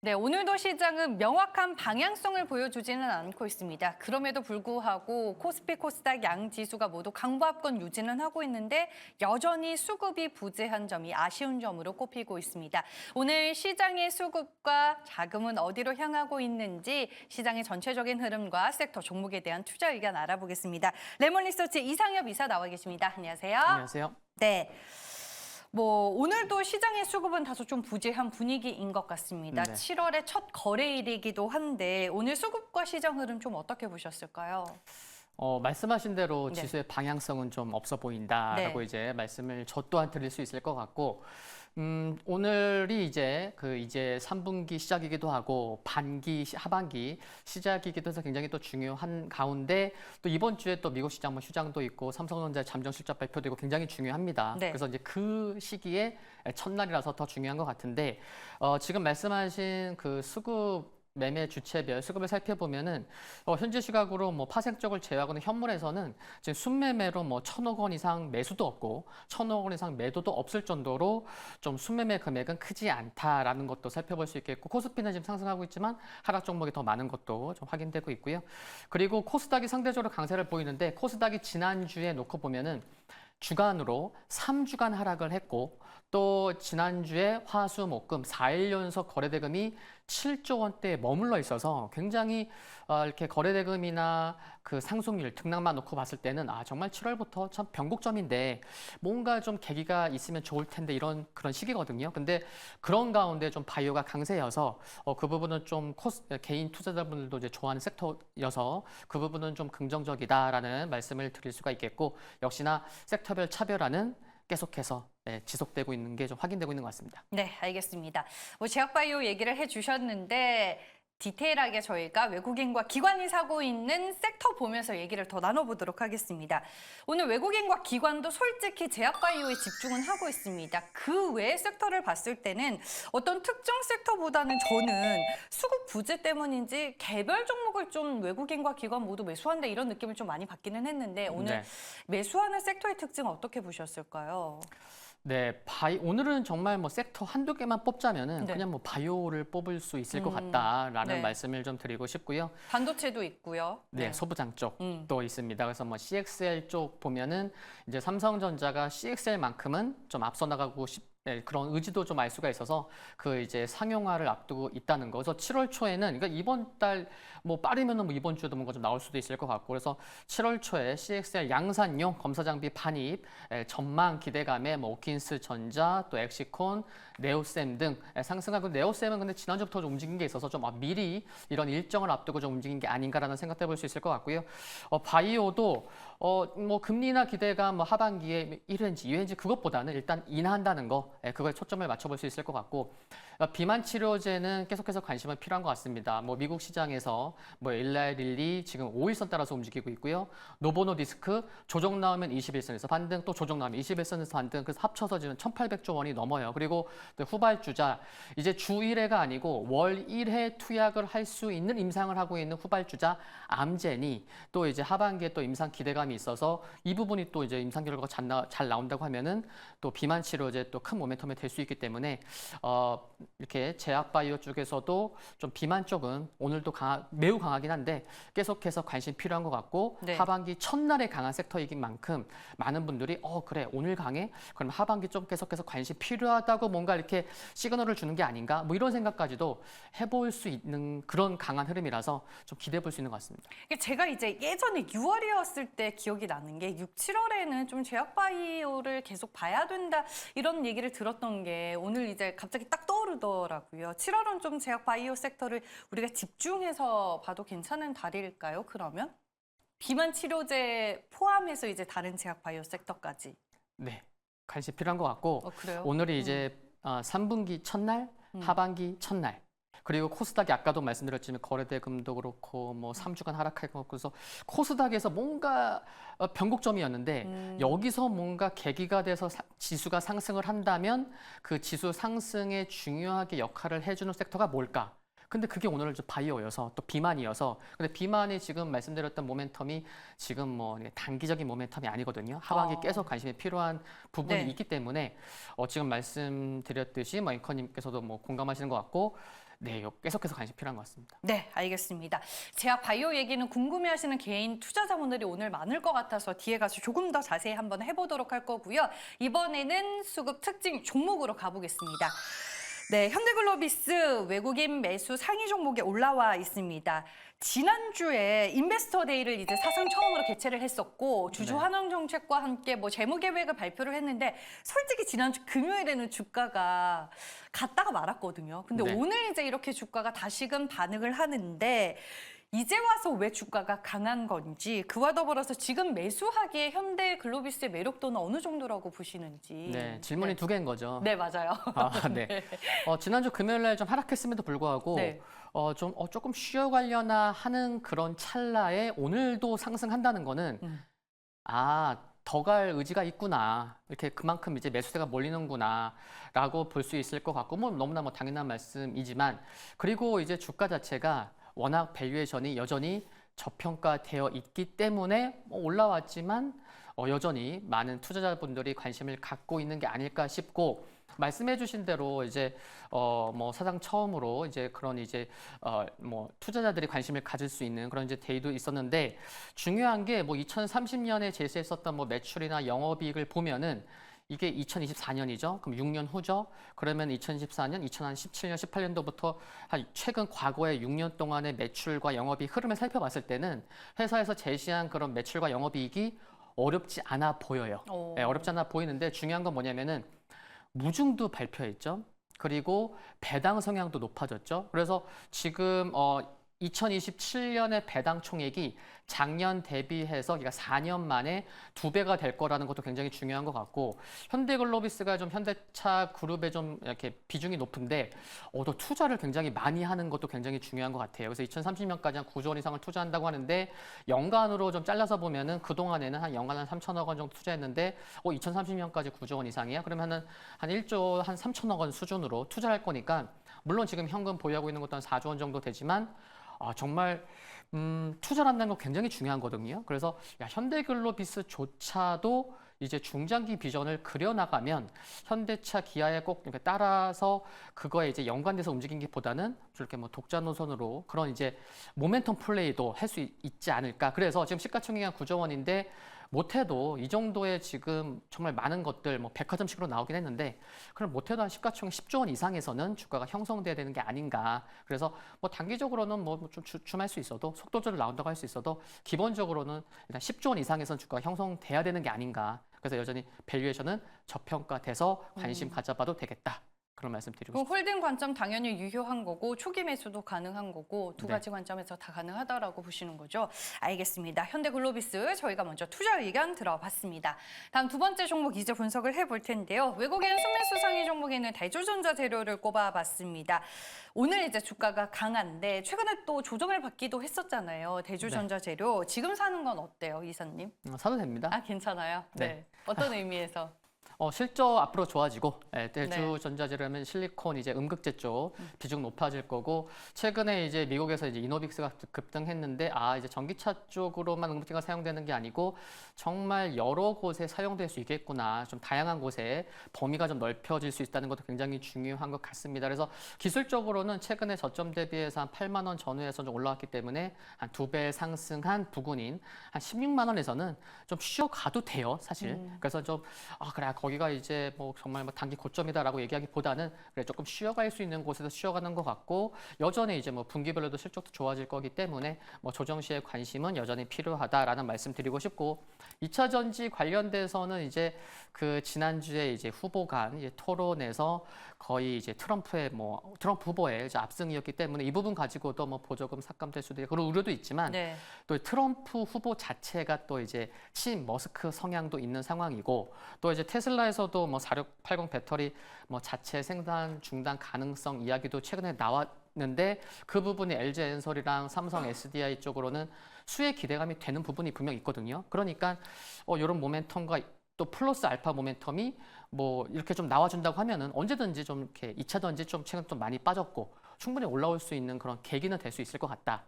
네, 오늘도 시장은 명확한 방향성을 보여주지는 않고 있습니다. 그럼에도 불구하고 코스피, 코스닥 양 지수가 모두 강보합권 유지는 하고 있는데 여전히 수급이 부재한 점이 아쉬운 점으로 꼽히고 있습니다. 오늘 시장의 수급과 자금은 어디로 향하고 있는지 시장의 전체적인 흐름과 섹터 종목에 대한 투자 의견 알아보겠습니다. 레몬리서치 이상엽 이사 나와 계십니다. 안녕하세요. 안녕하세요. 네. 오늘도 시장의 수급은 다소 좀 부재한 분위기인 것 같습니다. 네. 7월의 첫 거래일이기도 한데 오늘 수급과 시장 흐름 좀 어떻게 보셨을까요? 말씀하신 대로 네. 지수의 방향성은 좀 없어 보인다라고 네. 이제 말씀을 저 또한 드릴 수 있을 것 같고, 오늘이 이제 3분기 시작이기도 하고 하반기 시작이기도 해서 굉장히 또 중요한 가운데 또 이번 주에 또 미국 시장 휴장도 있고 삼성전자의 잠정 실적 발표도 있고 굉장히 중요합니다. 네. 그래서 이제 그 시기에 첫날이라서 더 중요한 것 같은데 지금 말씀하신 그 수급 매매 주체별 수급을 살펴보면은 현재 시각으로 파생적을 제외하고는 현물에서는 지금 순매매로 1,000억 원 이상 매수도 없고 1,000억 원 이상 매도도 없을 정도로 좀 순매매 금액은 크지 않다라는 것도 살펴볼 수 있겠고, 코스피는 지금 상승하고 있지만 하락 종목이 더 많은 것도 좀 확인되고 있고요. 그리고 코스닥이 상대적으로 강세를 보이는데 코스닥이 지난주에 놓고 보면은 주간으로 3주간 하락을 했고, 또 지난주에 화수 목금 4일 연속 거래대금이 7조 원대에 머물러 있어서 굉장히 이렇게 거래대금이나 그 상승률 등락만 놓고 봤을 때는 정말 7월부터 참 변곡점인데 뭔가 좀 계기가 있으면 좋을 텐데 그런 시기거든요. 근데 그런 가운데 좀 바이오가 강세여서 그 부분은 좀 개인 투자자분들도 이제 좋아하는 섹터여서 그 부분은 좀 긍정적이다라는 말씀을 드릴 수가 있겠고, 역시나 섹터별 차별화는 계속해서 지속되고 있는 게 좀 확인되고 있는 것 같습니다. 네, 알겠습니다. 제약바이오 얘기를 해주셨는데 디테일하게 저희가 외국인과 기관이 사고 있는 섹터 보면서 얘기를 더 나눠보도록 하겠습니다. 오늘 외국인과 기관도 솔직히 제약바이오에 집중은 하고 있습니다. 그 외의 섹터를 봤을 때는 어떤 특정 섹터보다는 저는 수급 부재 때문인지 개별 종목을 좀 외국인과 기관 모두 매수한다 이런 느낌을 좀 많이 받기는 했는데 오늘 매수하는 섹터의 특징 어떻게 보셨을까요? 네, 오늘은 정말 섹터 한두 개만 뽑자면은 그냥 바이오를 뽑을 수 있을 것 같다라는 말씀을 좀 드리고 싶고요. 반도체도 있고요. 네, 소부장 쪽도 있습니다. 그래서 CXL 쪽 보면은 이제 삼성전자가 CXL만큼은 좀 앞서 나가고 그런 의지도 좀 알 수가 있어서 이제 상용화를 앞두고 있다는 거. 그래서 7월 초에는, 그러니까 이번 달 빠르면은 이번 주에도 뭔가 좀 나올 수도 있을 것 같고, 그래서 7월 초에 CXL 양산용 검사 장비 판입 전망 기대감에 오킨스 전자, 또 엑시콘, 네오셈 등 상승하고, 네오셈은 근데 지난주부터 좀 움직인 게 있어서 좀 미리 이런 일정을 앞두고 좀 움직인 게 아닌가라는 생각해 볼 수 있을 것 같고요. 바이오도 금리나 기대감 하반기에 1회인지 2회인지 그것보다는 일단 인하한다는 거, 그거에 초점을 맞춰볼 수 있을 것 같고, 비만 치료제는 계속해서 관심은 필요한 것 같습니다. 미국 시장에서 일라릴리 지금 5일선 따라서 움직이고 있고요. 노보노디스크 조정 나오면 21선에서 반등, 또 조정 나오면 21선에서 반등, 그래서 합쳐서 지금 1,800조 원이 넘어요. 그리고 후발주자, 이제 주 1회가 아니고 월 1회 투약을 할 수 있는 임상을 하고 있는 후발주자 암젠이 또 이제 하반기에 또 임상 기대감이 있어서 이 부분이 또 이제 임상 결과가 잘 나온다고 하면은 또 비만 치료제 또 큰 모멘텀이 될 수 있기 때문에 이렇게 제약바이오 쪽에서도 좀 비만 쪽은 오늘도 매우 강하긴 한데 계속해서 관심 필요한 것 같고, 하반기 첫날에 강한 섹터이긴 만큼 많은 분들이 그래 오늘 강해? 그럼 하반기 좀 계속해서 관심 필요하다고 뭔가 이렇게 시그널을 주는 게 아닌가? 이런 생각까지도 해볼 수 있는 그런 강한 흐름이라서 좀 기대해 볼 수 있는 것 같습니다. 제가 이제 예전에 6월이었을 때 기억이 나는 게 6, 7월에는 좀 제약바이오를 계속 봐야 된다 이런 얘기를 들었던 게 오늘 이제 갑자기 딱 떠오르더라고요. 7월은 좀 제약바이오 섹터를 우리가 집중해서 봐도 괜찮은 달일까요? 그러면? 비만 치료제 포함해서 이제 다른 제약바이오 섹터까지. 네, 관심 필요한 것 같고, 그래요? 오늘이 이제 3분기 첫날, 하반기 첫날, 그리고 코스닥이 아까도 말씀드렸지만 거래대금도 그렇고 3주간 하락하고, 그래서 코스닥에서 뭔가 변곡점이었는데 여기서 뭔가 계기가 돼서 지수가 상승을 한다면 그 지수 상승에 중요하게 역할을 해주는 섹터가 뭘까? 근데 그게 오늘은 좀 바이오여서 또 비만이어서, 근데 비만이 지금 말씀드렸던 모멘텀이 지금 단기적인 모멘텀이 아니거든요. 하반기 계속 관심이 필요한 부분이 있기 때문에 지금 말씀드렸듯이 앵커님께서도 공감하시는 것 같고, 네, 계속해서 관심 필요한 것 같습니다. 네, 알겠습니다. 제약 바이오 얘기는 궁금해하시는 개인 투자자분들이 오늘 많을 것 같아서 뒤에 가서 조금 더 자세히 한번 해보도록 할 거고요. 이번에는 수급 특징 종목으로 가보겠습니다. 네, 현대글로비스 외국인 매수 상위 종목에 올라와 있습니다. 지난주에 인베스터 데이를 이제 사상 처음으로 개최를 했었고 주주 네. 환원 정책과 함께 뭐 재무 계획을 발표를 했는데 솔직히 지난주 금요일에는 주가가 갔다가 말았거든요. 근데 네. 오늘 이제 이렇게 주가가 다시금 반응을 하는데 이제 와서 왜 주가가 강한 건지 그와 더불어서 지금 매수하기에 현대글로비스의 매력도는 어느 정도라고 보시는지. 네, 질문이 두 개인 거죠. 네, 맞아요. 아, 네. 지난주 금요일 날 좀 하락했음에도 불구하고 네. 조금 쉬어가려나 하는 그런 찰나에 오늘도 상승한다는 거는 더 갈 의지가 있구나. 이렇게 그만큼 이제 매수세가 몰리는구나라고 볼 수 있을 것 같고 뭐 너무나 뭐 당연한 말씀이지만 그리고 이제 주가 자체가 워낙 밸류에이션이 여전히 저평가되어 있기 때문에 올라왔지만 여전히 많은 투자자분들이 관심을 갖고 있는 게 아닐까 싶고 말씀해주신 대로 이제 뭐 사상 처음으로 이제 그런 이제 뭐 투자자들이 관심을 가질 수 있는 그런 이제 데이도 있었는데 중요한 게 뭐 2030년에 제시했었던 뭐 매출이나 영업이익을 보면은 이게 2024년이죠. 그럼 6년 후죠. 그러면 2014년, 2017년, 18년도부터 한 최근 과거의 6년 동안의 매출과 영업이익 흐름을 살펴봤을 때는 회사에서 제시한 그런 매출과 영업이익이 어렵지 않아 보여요. 오. 네, 어렵지 않아 보이는데 중요한 건 뭐냐면은 무중도 발표했죠. 그리고 배당 성향도 높아졌죠. 그래서 지금 2027년의 배당 총액이 작년 대비해서 그러니까 4년 만에 2배가 될 거라는 것도 굉장히 중요한 것 같고 현대글로비스가 좀 현대차 그룹에 좀 이렇게 비중이 높은데 또 투자를 굉장히 많이 하는 것도 굉장히 중요한 것 같아요. 그래서 2030년까지 한 9조 원 이상을 투자한다고 하는데 연간으로 좀 잘라서 보면은 그동안에는 한 연간 한 3천억 원 정도 투자했는데 2030년까지 9조 원 이상이야? 그러면은 한 1조 한 3천억 원 수준으로 투자할 거니까 물론 지금 현금 보유하고 있는 것도 한 4조 원 정도 되지만 정말 투자를 한다는 거 굉장히 중요한 거거든요. 그래서 현대글로비스조차도 이제 중장기 비전을 그려나가면 현대차, 기아에 꼭 이렇게 따라서 그거에 이제 연관돼서 움직이기보다는 저렇게 뭐 독자 노선으로 그런 이제 모멘텀 플레이도 할 수 있지 않을까. 그래서 지금 시가총액이 한 9조 원인데 못해도 이 정도의 지금 정말 많은 것들 뭐 백화점식으로 나오긴 했는데 그럼 못해도 한 시가총액 10조 원 이상에서는 주가가 형성돼야 되는 게 아닌가. 그래서 뭐 단기적으로는 뭐 좀 주춤할 수 있어도 속도적으로 나온다고 할 수 있어도 기본적으로는 일단 10조 원 이상에서는 주가가 형성돼야 되는 게 아닌가. 그래서 여전히 밸류에이션은 저평가돼서 관심 가져봐도 되겠다. 그런 말씀 드리고 그럼 싶습니다. 홀딩 관점 당연히 유효한 거고 초기 매수도 가능한 거고 두 네. 가지 관점에서 다 가능하다라고 보시는 거죠. 알겠습니다. 현대글로비스 저희가 먼저 투자 의견 들어봤습니다. 다음 두 번째 종목 이제 분석을 해볼 텐데요. 외국인 순매수 상위 종목에는 대조전자 재료를 꼽아봤습니다. 오늘 이제 주가가 강한데 최근에 또 조정을 받기도 했었잖아요. 대조전자 재료 지금 사는 건 어때요, 이사님? 사도 됩니다. 아 괜찮아요. 네. 어떤 의미에서? 실적 앞으로 좋아지고 대주전자재료면 실리콘 이제 음극재 쪽 비중 높아질 거고 최근에 이제 미국에서 이제 이노빅스가 급등했는데 이제 전기차 쪽으로만 음극재가 사용되는 게 아니고 정말 여러 곳에 사용될 수 있겠구나. 좀 다양한 곳에 범위가 좀 넓혀질 수 있다는 것도 굉장히 중요한 것 같습니다. 그래서 기술적으로는 최근에 저점 대비해서 한 8만 원 전후에서 좀 올라왔기 때문에 한 2배 상승한 부근인 한 16만 원에서는 좀 쉬어가도 돼요, 사실. 그래서 좀 그래 거기가 이제 뭐 정말 뭐 단기 고점이다라고 얘기하기보다는 그래 조금 쉬어갈 수 있는 곳에서 쉬어가는 것 같고 여전히 이제 뭐 분기별로도 실적도 좋아질 거기 때문에 뭐 조정 시에 관심은 여전히 필요하다라는 말씀드리고 싶고 2차 전지 관련돼서는 이제 그 지난주에 이제 후보 간 이제 토론에서 거의 이제 트럼프 후보의 이제 압승이었기 때문에 이 부분 가지고도 뭐 보조금 삭감될 수도 있고 그런 우려도 있지만 네. 또 트럼프 후보 자체가 또 이제 친 머스크 성향도 있는 상황이고 또 이제 테슬라에서도 뭐 4680 배터리 뭐 자체 생산 중단 가능성 이야기도 최근에 나왔는데 그 부분이 LG 엔솔이랑 삼성 SDI 쪽으로는 수혜 기대감이 되는 부분이 분명 있거든요. 그러니까 이런 모멘텀과 또 플러스 알파 모멘텀이 뭐 이렇게 좀 나와준다고 하면은 언제든지 좀 이렇게 2차 전지 좀 최근 좀 많이 빠졌고 충분히 올라올 수 있는 그런 계기는 될 수 있을 것 같다.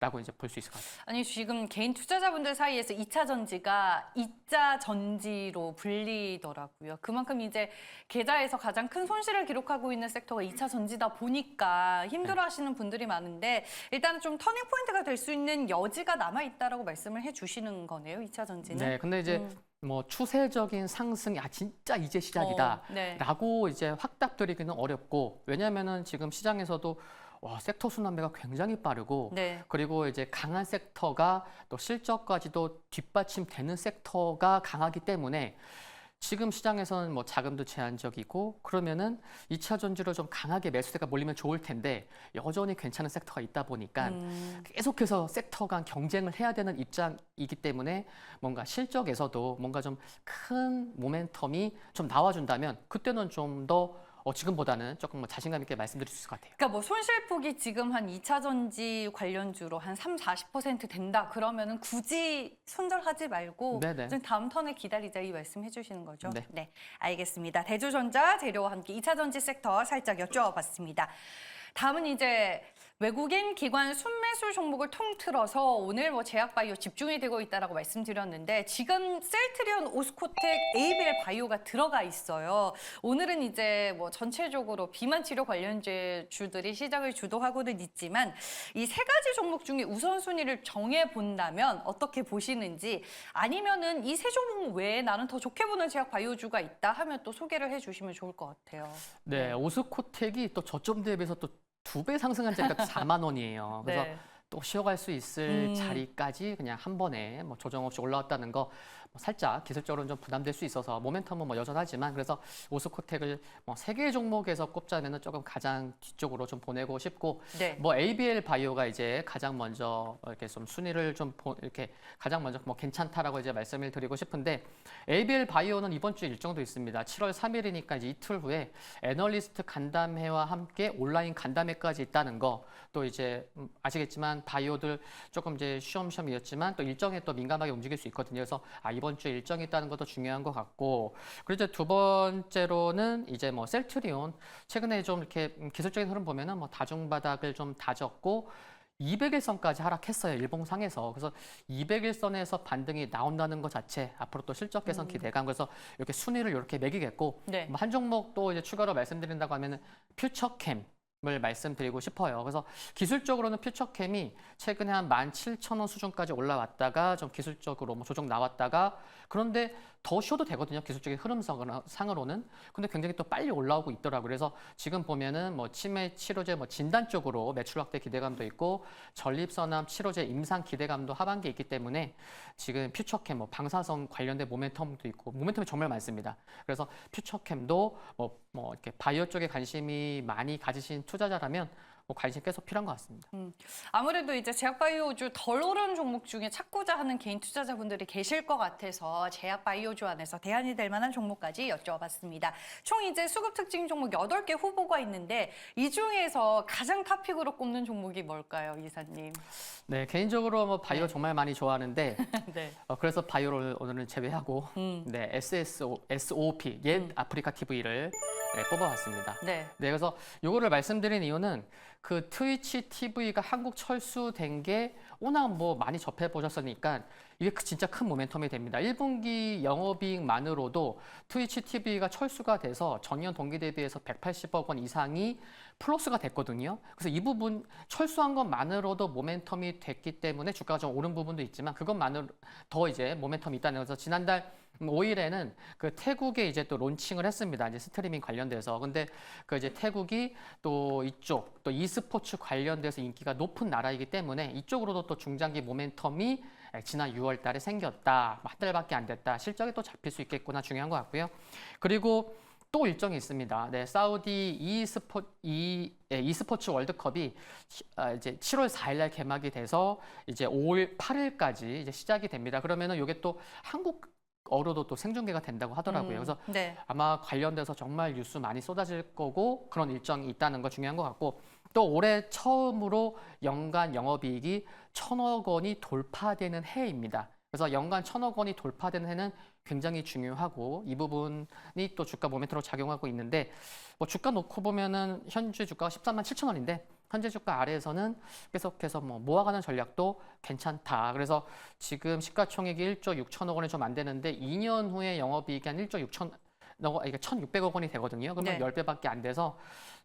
라고 이제 볼 수 있을 것 같아요. 아니 지금 개인 투자자분들 사이에서 2차 전지가 2자 전지로 불리더라고요. 그만큼 이제 계좌에서 가장 큰 손실을 기록하고 있는 섹터가 2차 전지다 보니까 힘들어하시는 분들이 많은데 일단 좀 터닝 포인트가 될 수 있는 여지가 남아 있다라고 말씀을 해주시는 거네요. 2차 전지는. 네, 근데 이제 뭐 추세적인 상승이 진짜 이제 시작이다. 네. 라고 이제 확답드리기는 어렵고 왜냐면은 지금 시장에서도 와, 섹터 순환매가 굉장히 빠르고 네. 그리고 이제 강한 섹터가 또 실적까지도 뒷받침되는 섹터가 강하기 때문에 지금 시장에서는 뭐 자금도 제한적이고 그러면은 2차 전지로 좀 강하게 매수세가 몰리면 좋을 텐데 여전히 괜찮은 섹터가 있다 보니까 계속해서 섹터 간 경쟁을 해야 되는 입장이기 때문에 뭔가 실적에서도 뭔가 좀 큰 모멘텀이 좀 나와준다면 그때는 좀 더 지금보다는 조금 뭐 자신감 있게 말씀드릴 수 있을 것 같아요. 그러니까 뭐 손실폭이 지금 한 2차 전지 관련주로 한 40% 된다 그러면은 굳이 손절하지 말고 네네. 좀 다음 턴에 기다리자 이 말씀 해주시는 거죠? 네. 알겠습니다. 대조전자 재료와 함께 2차 전지 섹터 살짝 여쭤봤습니다. 다음은 이제 외국인 기관 순매수 종목을 통틀어서 오늘 뭐 제약바이오 집중이 되고 있다라고 말씀드렸는데 지금 셀트리온, 오스코텍, 에이비엘 바이오가 들어가 있어요. 오늘은 이제 뭐 전체적으로 비만 치료 관련주들이 시장을 주도하고는 있지만 이 세 가지 종목 중에 우선순위를 정해 본다면 어떻게 보시는지 아니면은 이 세 종목 외에 나는 더 좋게 보는 제약바이오주가 있다 하면 또 소개를 해주시면 좋을 것 같아요. 네, 오스코텍이 또 저점 대비해서 또 2배 상승한 자리가 또 4만 원이에요. 그래서 네. 또 쉬어갈 수 있을 자리까지 그냥 한 번에 뭐 조정 없이 올라왔다는 거 뭐 살짝 기술적으로는 좀 부담될 수 있어서 모멘텀은 뭐 여전하지만 그래서 오스코텍을 뭐 3개의 종목에서 꼽자면은 조금 가장 뒤쪽으로 좀 보내고 싶고 네. 뭐 ABL 바이오가 이제 가장 먼저 이렇게 좀 순위를 좀 이렇게 가장 먼저 뭐 괜찮다라고 이제 말씀을 드리고 싶은데 ABL 바이오는 이번 주 일정도 있습니다. 7월 3일이니까 이제 이틀 후에 애널리스트 간담회와 함께 온라인 간담회까지 있다는 거 또 이제 아시겠지만 바이오들 조금 이제 쉬엄쉬엄이었지만 또 일정에 또 민감하게 움직일 수 있거든요. 그래서 이번 주에 일정이 있다는 것도 중요한 것 같고 그리고 이제 두 번째로는 이제 뭐 셀트리온 최근에 좀 이렇게 기술적인 흐름 보면은 뭐 다중바닥을 좀 다졌고 200일선까지 하락했어요. 일봉상에서. 그래서 200일선에서 반등이 나온다는 것 자체 앞으로 또 실적 개선 기대감 그래서 이렇게 순위를 이렇게 매기겠고 네. 뭐 한 종목 또 이제 추가로 말씀드린다고 하면은 퓨처캠 을 말씀드리고 싶어요. 그래서 기술적으로는 퓨처캠이 최근에 한 17,000원 수준까지 올라왔다가 좀 기술적으로 뭐 조정 나왔다가 그런데 더 쉬어도 되거든요. 기술적인 흐름상으로는. 근데 굉장히 또 빨리 올라오고 있더라고요. 그래서 지금 보면은 뭐 치매 치료제 뭐 진단 쪽으로 매출 확대 기대감도 있고 전립선암 치료제 임상 기대감도 하반기에 있기 때문에 지금 퓨처캠 뭐 방사선 관련된 모멘텀도 있고 모멘텀이 정말 많습니다. 그래서 퓨처캠도 뭐 이렇게 바이오 쪽에 관심이 많이 가지신 투자자라면 뭐 관심 계속 필요한 것 같습니다. 아무래도 이제 제약바이오주 덜 오른 종목 중에 찾고자 하는 개인 투자자분들이 계실 것 같아서 제약바이오주 안에서 대안이 될 만한 종목까지 여쭤봤습니다. 총 이제 수급 특징 종목 8개 후보가 있는데 이 중에서 가장 탑픽으로 꼽는 종목이 뭘까요, 이사님? 네, 개인적으로 뭐 바이오 정말 많이 좋아하는데 네. 그래서 바이오를 오늘은 제외하고 네, SOP 옛 아프리카 TV를 뽑아봤습니다. 네. 네, 그래서 요거를 말씀드린 이유는 그 트위치 TV가 한국 철수된 게 워낙 뭐 많이 접해 보셨으니까 이게 진짜 큰 모멘텀이 됩니다. 1분기 영업이익만으로도 트위치 TV가 철수가 돼서 전년 동기 대비해서 180억 원 이상이 플러스가 됐거든요. 그래서 이 부분 철수한 것만으로도 모멘텀이 됐기 때문에 주가가 좀 오른 부분도 있지만 그것만으로 더 이제 모멘텀이 있다는 거죠. 지난달 5일에는 그 태국에 이제 또 론칭을 했습니다. 이제 스트리밍 관련돼서. 근데 그 이제 태국이 또 이쪽 또 e스포츠 관련돼서 인기가 높은 나라이기 때문에 이쪽으로도 또 중장기 모멘텀이 지난 6월 달에 생겼다. 한 달밖에 안 됐다. 실적에 또 잡힐 수 있겠구나 중요한 것 같고요. 그리고 또 일정이 있습니다. 네, 사우디 e스포츠 월드컵이 이제 7월 4일 날 개막이 돼서 이제 5월 8일까지 이제 시작이 됩니다. 그러면은 이게 또 한국어로도 또 생중계가 된다고 하더라고요. 그래서 네. 아마 관련돼서 정말 뉴스 많이 쏟아질 거고 그런 일정이 있다는 거 중요한 것 같고 또 올해 처음으로 연간 영업이익이 1,000억 원이 돌파되는 해입니다. 그래서 연간 1,000억 원이 돌파되는 해는 굉장히 중요하고 이 부분이 또 주가 모멘텀으로 작용하고 있는데 뭐 주가 놓고 보면은 현재 주가가 13만 7천 원인데 현재 주가 아래에서는 계속해서 뭐 모아가는 전략도 괜찮다. 그래서 지금 시가총액이 1조 6천억 원이 좀 안 되는데 2년 후에 영업이익이 한 1조 6천 이게 1,600억 원이 되거든요. 그러면 네. 10배밖에 안 돼서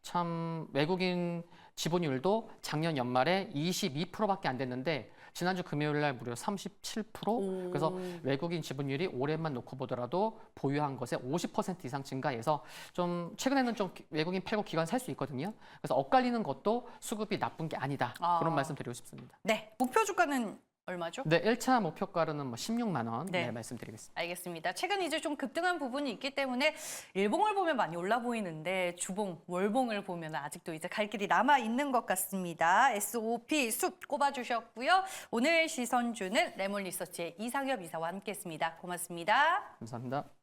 참 외국인 지분율도 작년 연말에 22%밖에 안 됐는데 지난주 금요일 날 무려 37%. 그래서 외국인 지분율이 올해만 놓고 보더라도 보유한 것의 50% 이상 증가해서 좀 최근에는 좀 외국인 팔고 기관 살 수 있거든요. 그래서 엇갈리는 것도 수급이 나쁜 게 아니다. 그런 말씀 드리고 싶습니다. 네, 목표 주가는 얼마죠? 네, 1차 목표가로는 뭐 16만 원 네. 말씀드리겠습니다. 알겠습니다. 최근 이제 좀 급등한 부분이 있기 때문에 일봉을 보면 많이 올라 보이는데 주봉, 월봉을 보면 아직도 이제 갈 길이 남아 있는 것 같습니다. SOP 숲 꼽아주셨고요. 오늘 시선주는 레몬리서치의 이상엽 이사와 함께했습니다. 고맙습니다. 감사합니다.